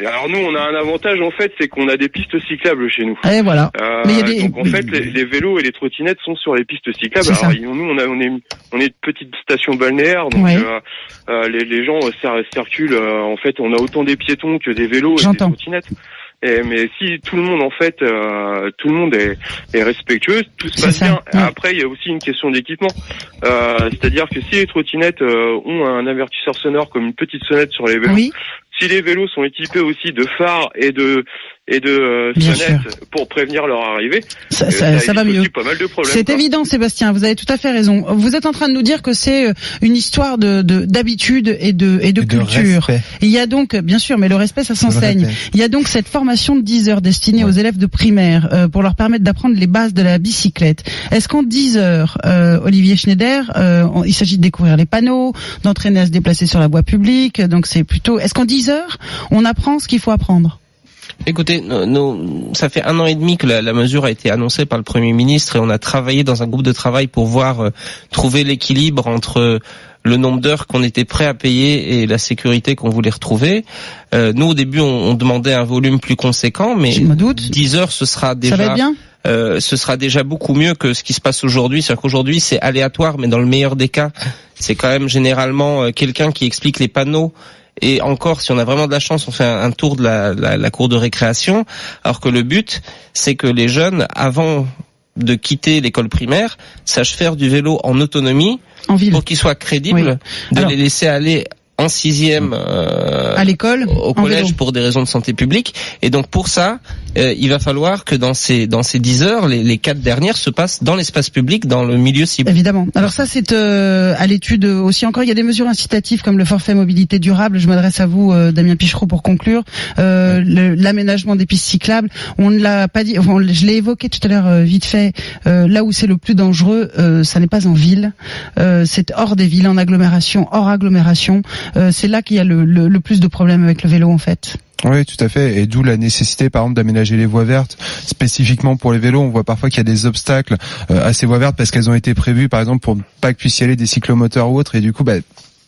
Alors nous, on a un avantage en fait, c'est qu'on a des pistes cyclables chez nous. Et voilà. Donc en fait, les vélos et les trottinettes sont sur les pistes cyclables. Alors nous, on est une petite station balnéaire, donc les gens circulent. En fait, on a autant des piétons que des vélos et des trottinettes. Mais si tout le monde en fait, tout le monde est respectueux, tout se passe bien. Après, il y a aussi une question d'équipement. C'est-à-dire que si les trottinettes ont un avertisseur sonore comme une petite sonnette sur les vélos. Si les vélos sont équipés aussi de phares et de sonnettes pour prévenir leur arrivée, ça va mieux. Pas mal de problèmes. C'est évident, Sébastien. Vous avez tout à fait raison. Vous êtes en train de nous dire que c'est une histoire d'habitude et de culture. Respect. Il y a donc, bien sûr, mais le respect, ça s'enseigne. Il y a donc cette formation de 10 heures destinée aux élèves de primaire pour leur permettre d'apprendre les bases de la bicyclette. Est-ce qu'en 10 heures, Olivier Schneider, il s'agit de découvrir les panneaux, d'entraîner à se déplacer sur la voie publique. Donc c'est plutôt. Est-ce qu'en 10 heures, on apprend ce qu'il faut apprendre? Écoutez, ça fait 1 an et demi que la mesure a été annoncée par le Premier ministre et on a travaillé dans un groupe de travail pour voir trouver l'équilibre entre le nombre d'heures qu'on était prêt à payer et la sécurité qu'on voulait retrouver. Nous, au début, on demandait un volume plus conséquent, mais 10 heures, ce sera déjà... Ça va bien ? Ce sera déjà beaucoup mieux que ce qui se passe aujourd'hui. C'est-à-dire qu'aujourd'hui, c'est aléatoire, mais dans le meilleur des cas, c'est quand même généralement quelqu'un qui explique les panneaux. Et encore, si on a vraiment de la chance, on fait un tour de la cour de récréation. Alors que le but, c'est que les jeunes, avant de quitter l'école primaire, sachent faire du vélo en autonomie, pour qu'ils soient crédibles, les laisser aller en 6e à l'école, au collège pour des raisons de santé publique. Et donc pour ça, il va falloir que dans ces 10 heures, les 4 dernières se passent dans l'espace public, dans le milieu cible. Évidemment. Alors ça, c'est à l'étude aussi. Encore, il y a des mesures incitatives comme le forfait mobilité durable. Je m'adresse à vous, Damien Pichereau, pour conclure. L'aménagement des pistes cyclables. On ne l'a pas dit. Je l'ai évoqué tout à l'heure vite fait. Là où c'est le plus dangereux, ça n'est pas en ville. C'est hors des villes, en agglomération, hors agglomération. C'est là qu'il y a le plus de problèmes avec le vélo, en fait. Oui, tout à fait. Et d'où la nécessité, par exemple, d'aménager les voies vertes. Spécifiquement pour les vélos, on voit parfois qu'il y a des obstacles à ces voies vertes parce qu'elles ont été prévues, par exemple, pour ne pas que puissent y aller des cyclomoteurs ou autres. Et du coup,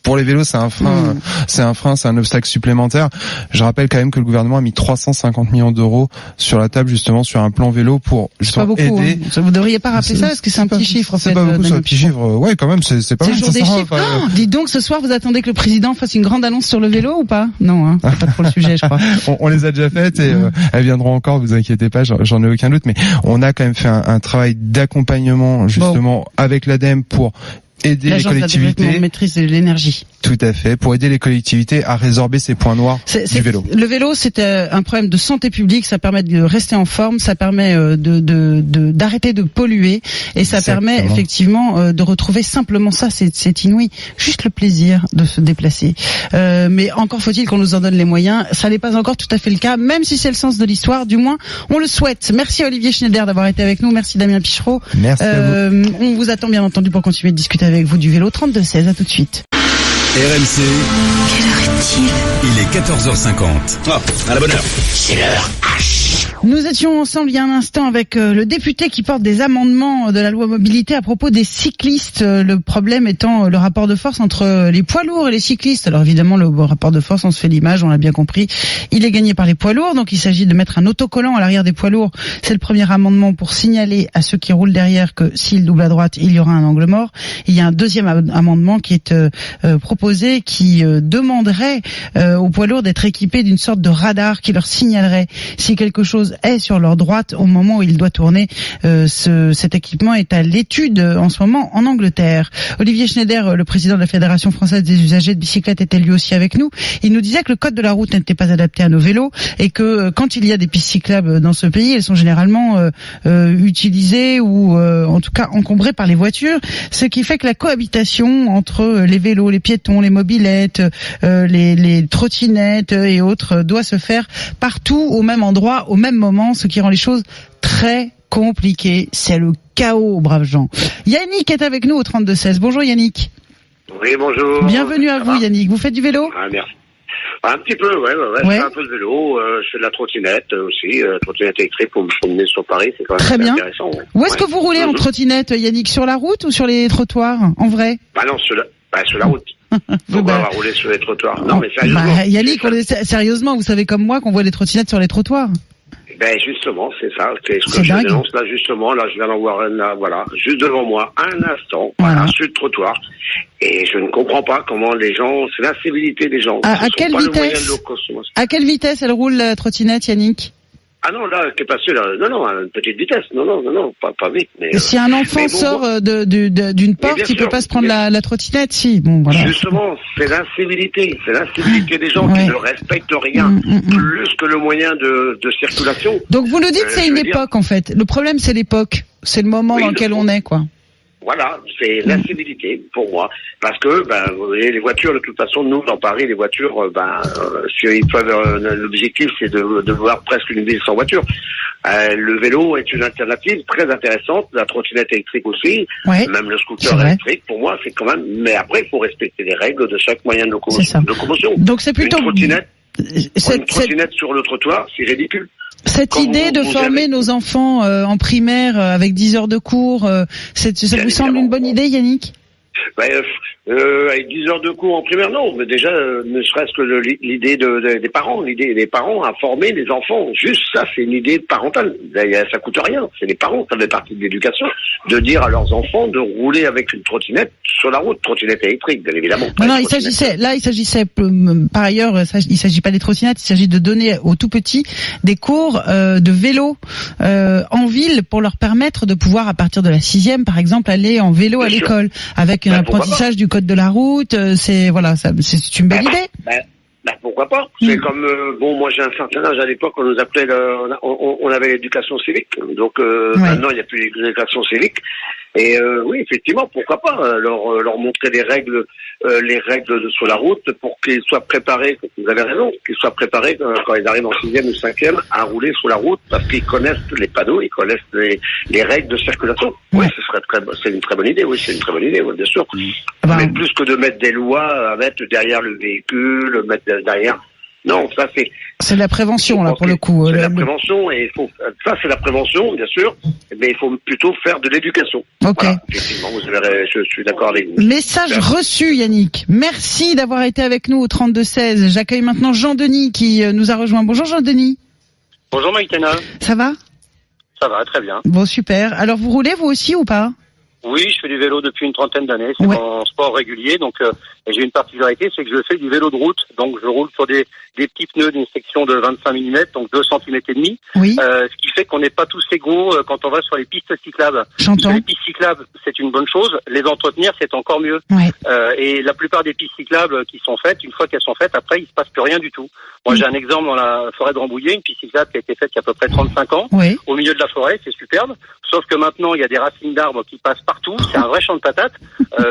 pour les vélos, c'est un frein, c'est un obstacle supplémentaire. Je rappelle quand même que le gouvernement a mis 350 millions d'euros sur la table, justement, sur un plan vélo pour justement aider. Hein. Vous devriez pas rappeler ça, parce que c'est un petit chiffre, en fait. C'est pas beaucoup, c'est un petit chiffre. Ouais, quand même, c'est pas mal. C'est le jour des chiffres. Dites donc, ce soir, vous attendez que le président fasse une grande annonce sur le vélo ou pas? Non, hein. C'est pas trop le sujet, je crois. On les a déjà faites et elles viendront encore, vous inquiétez pas, j'en ai aucun doute, mais on a quand même fait un travail d'accompagnement, justement, avec l'ADEME pour aider les collectivités. De maîtrise de l'énergie. Tout à fait, pour aider les collectivités à résorber ces points noirs du vélo. Le vélo, c'est un problème de santé publique, ça permet de rester en forme, ça permet d'arrêter de polluer et ça permet effectivement de retrouver simplement ça, c'est inouï, juste le plaisir de se déplacer. Mais encore faut-il qu'on nous en donne les moyens, ça n'est pas encore tout à fait le cas, même si c'est le sens de l'histoire, du moins on le souhaite. Merci Olivier Schneider d'avoir été avec nous, merci Damien Pichereau. Merci à vous. On vous attend bien entendu pour continuer de discuter avec vous du vélo. 32-16, à tout de suite. RMC. Quelle heure est-il ? Il est 14h50. À la bonne heure. C'est l'heure H. Nous étions ensemble il y a un instant avec le député qui porte des amendements de la loi mobilité à propos des cyclistes. Le problème étant le rapport de force entre les poids lourds et les cyclistes. Alors évidemment, le rapport de force, on se fait l'image, on l'a bien compris, il est gagné par les poids lourds. Donc il s'agit de mettre un autocollant à l'arrière des poids lourds. C'est le premier amendement pour signaler à ceux qui roulent derrière que s'ils doublent à droite, il y aura un angle mort. Il y a un deuxième amendement qui est proposé qui demanderait aux poids lourds d'être équipés d'une sorte de radar qui leur signalerait si quelque chose est sur leur droite au moment où il doit tourner. Cet équipement est à l'étude en ce moment en Angleterre. Olivier Schneider, le président de la Fédération française des usagers de bicyclettes, était lui aussi avec nous. Il nous disait que le code de la route n'était pas adapté à nos vélos et que quand il y a des pistes cyclables dans ce pays, elles sont généralement utilisées ou en tout cas encombrées par les voitures, ce qui fait que la cohabitation entre les vélos, les piétons, les mobylettes, les trottinettes et autres doit se faire partout au même endroit, au même moment, ce qui rend les choses très compliquées. C'est le chaos, braves gens. Yannick est avec nous au 32-16. Bonjour Yannick. Oui, bonjour. Bienvenue à vous Yannick. Vous faites du vélo ? Ah, merci. Un petit peu, ouais. Je fais un peu de vélo, je fais de la trottinette aussi, trottinette électrique pour me promener sur Paris, c'est quand même très bien. Intéressant. Ouais. Où est-ce que vous roulez en trottinette, Yannick ? Sur la route ou sur les trottoirs, en vrai ? Bah non, sur la route. Pourquoi on va rouler sur les trottoirs ? Non, mais sérieusement. Yannick, sérieusement, vous savez comme moi qu'on voit des trottinettes sur les trottoirs ? Ben justement, c'est ça. C'est ce que je dénonce là justement. Là, je viens d'en voir une là, voilà, juste devant moi, un instant, voilà, sur le trottoir. Et je ne comprends pas comment les gens, c'est l'incivilité des gens. À quelle vitesse elle roule la trottinette, Yannick ? Ah non, là, t'es passé là. Non, à une petite vitesse. Non, pas vite. Mais si un enfant sort d'une porte, il peut pas se prendre la trottinette, si. Bon, voilà. Justement, c'est l'incivilité des gens qui ne respectent rien plus que le moyen de circulation. Donc vous nous dites que c'est une époque en fait. Le problème c'est l'époque, c'est le moment dans lequel on est, quoi. Voilà, c'est l'incivilité pour moi, parce que vous voyez, les voitures de toute façon, nous dans Paris, les voitures, ils peuvent, l'objectif c'est de voir presque une ville sans voiture. Le vélo est une alternative très intéressante, la trottinette électrique aussi, même le scooter électrique. Pour moi, c'est quand même. Mais après, il faut respecter les règles de chaque moyen de locomotion. Donc c'est plutôt une trottinette sur le trottoir, c'est ridicule. Cette idée de former nos enfants en primaire avec 10 heures de cours, ça vous semble une bonne idée, Yannick ? Avec 10 heures de cours en primaire, non, mais déjà, ne serait-ce que l'idée des parents, l'idée des parents à former les enfants, juste ça, c'est une idée parentale. Ça coûte rien, c'est les parents, ça fait partie de l'éducation, de dire à leurs enfants de rouler avec une trottinette sur la route, trottinette électrique, bien évidemment. Non, il s'agissait, par ailleurs, il s'agit pas des trottinettes, il s'agit de donner aux tout petits des cours de vélo en ville pour leur permettre de pouvoir, à partir de la 6e, par exemple, aller en vélo à l'école, avec un apprentissage du code code de la route. C'est une belle idée. Pourquoi pas. C'est comme moi j'ai un certain âge, à l'époque on nous appelait on avait l'éducation civique, donc maintenant il n'y a plus l'éducation civique, et oui effectivement pourquoi pas leur montrer les règles sur la route pour qu'ils soient préparés. Vous avez raison, qu'ils soient préparés quand ils arrivent en 6e ou 5e à rouler sur la route, parce qu'ils connaissent les panneaux, ils connaissent les règles de circulation. Oui, c'est une très bonne idée, oui, bien sûr. Mais plus que de mettre des lois à mettre derrière le véhicule, mettre derrière. Non, ça c'est de la prévention là pour le coup. C'est la prévention, et c'est la prévention bien sûr, mais il faut plutôt faire de l'éducation. Ok. Voilà, effectivement, je suis d'accord avec vous. Message reçu, Yannick. Merci d'avoir été avec nous au 32-16. J'accueille maintenant Jean-Denis qui nous a rejoint. Bonjour Jean-Denis. Bonjour Maïtena. Ça va? Ça va, très bien. Bon, super. Alors vous roulez vous aussi ou pas? Oui, je fais du vélo depuis une trentaine d'années. C'est mon sport régulier. Donc, et j'ai une particularité, c'est que je fais du vélo de route. Donc, je roule sur des petits pneus d'une section de 25 mm, donc 2 cm et demi. Oui. Ce qui fait qu'on n'est pas tous égaux quand on va sur les pistes cyclables. J'entends. Sur les pistes cyclables, c'est une bonne chose. Les entretenir, c'est encore mieux. Ouais. Et la plupart des pistes cyclables qui sont faites, une fois qu'elles sont faites, après, il se passe plus rien du tout. Moi, j'ai un exemple dans la forêt de Rambouillet, une piste cyclable qui a été faite il y a à peu près 35 ans. Oui. Au milieu de la forêt, c'est superbe. Sauf que maintenant, il y a des racines d'arbres qui passent partout. C'est un vrai champ de patates.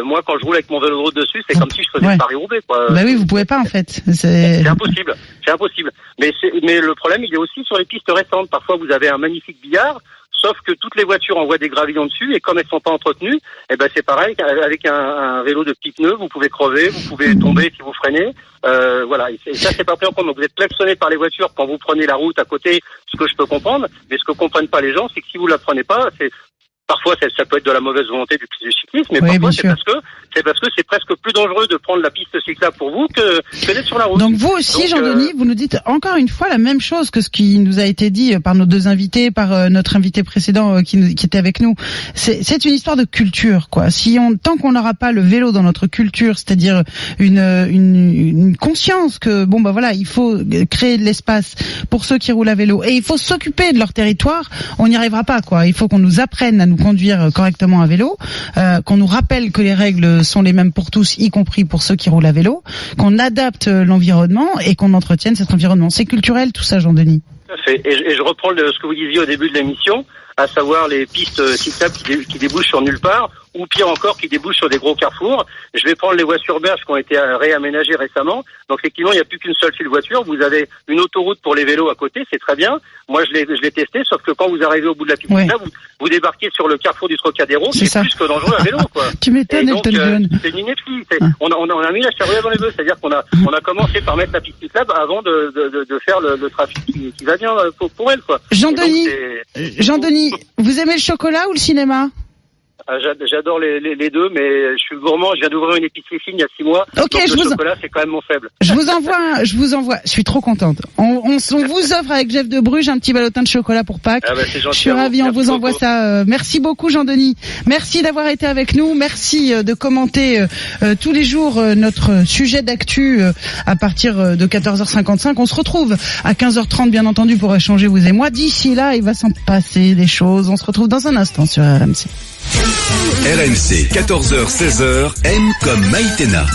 Moi, quand je roule avec mon vélo de route dessus, c'est comme si je faisais Paris-Roubaix, quoi. Bah oui, vous pouvez pas, en fait. C'est impossible. C'est impossible. Mais le problème, il est aussi sur les pistes récentes. Parfois, vous avez un magnifique billard. Sauf que toutes les voitures envoient des gravillons dessus, et comme elles sont pas entretenues, c'est pareil, avec un vélo de petits pneus, vous pouvez crever, vous pouvez tomber si vous freinez, voilà. Et ça, c'est pas pris en compte. Donc, vous êtes klaxonné par les voitures quand vous prenez la route à côté, ce que je peux comprendre, mais ce que comprennent pas les gens, c'est que si vous la prenez pas, parfois ça peut être de la mauvaise volonté du cycliste, mais parfois c'est parce que c'est presque plus dangereux de prendre la piste cyclable pour vous que d'être sur la route. Donc vous aussi, Jean-Denis, vous nous dites encore une fois la même chose que ce qui nous a été dit par nos deux invités, par notre invité précédent qui était avec nous. C'est une histoire de culture, quoi. Tant qu'on n'aura pas le vélo dans notre culture, c'est-à-dire une conscience que il faut créer de l'espace pour ceux qui roulent à vélo, et il faut s'occuper de leur territoire, on n'y arrivera pas, quoi. Il faut qu'on nous apprenne à nous conduire correctement à vélo, qu'on nous rappelle que les règles sont les mêmes pour tous, y compris pour ceux qui roulent à vélo, qu'on adapte l'environnement et qu'on entretienne cet environnement. C'est culturel tout ça, Jean-Denis. Tout à fait. Et je reprends ce que vous disiez au début de l'émission, à savoir les pistes cyclables qui débouchent sur nulle part, ou pire encore, qui débouchent sur des gros carrefours. Je vais prendre les voies sur berge qui ont été réaménagées récemment. Donc effectivement, il n'y a plus qu'une seule file voiture. Vous avez une autoroute pour les vélos à côté, c'est très bien. Moi, je l'ai testé, sauf que quand vous arrivez au bout de la piste, vous débarquez sur le carrefour du Trocadéro, c'est plus que dangereux à vélo, quoi. Tu m'étonnes, Elton John. C'est une ineptie. On a mis la charrue avant les bœufs, c'est-à-dire qu'on a commencé par mettre la piste cyclable avant de faire le trafic qui va bien pour elle, quoi. Jean-Denis, vous aimez le chocolat ou le cinéma? J'adore les deux, mais je suis gourmand. Je viens d'ouvrir une épicerie fine il y a 6 mois. Ok, donc le chocolat, c'est quand même mon faible. Je vous envoie. Je suis trop contente. On vous offre avec Jeff de Bruges un petit ballotin de chocolat pour Pâques. C'est gentil, je suis ravie. On vous envoie ça. Merci beaucoup, Jean-Denis. Merci d'avoir été avec nous. Merci de commenter tous les jours notre sujet d'actu à partir de 14h55. On se retrouve à 15h30, bien entendu, pour échanger vous et moi. D'ici là, il va s'en passer des choses. On se retrouve dans un instant sur RMC. RMC, 14h-16h, M comme Maïtena.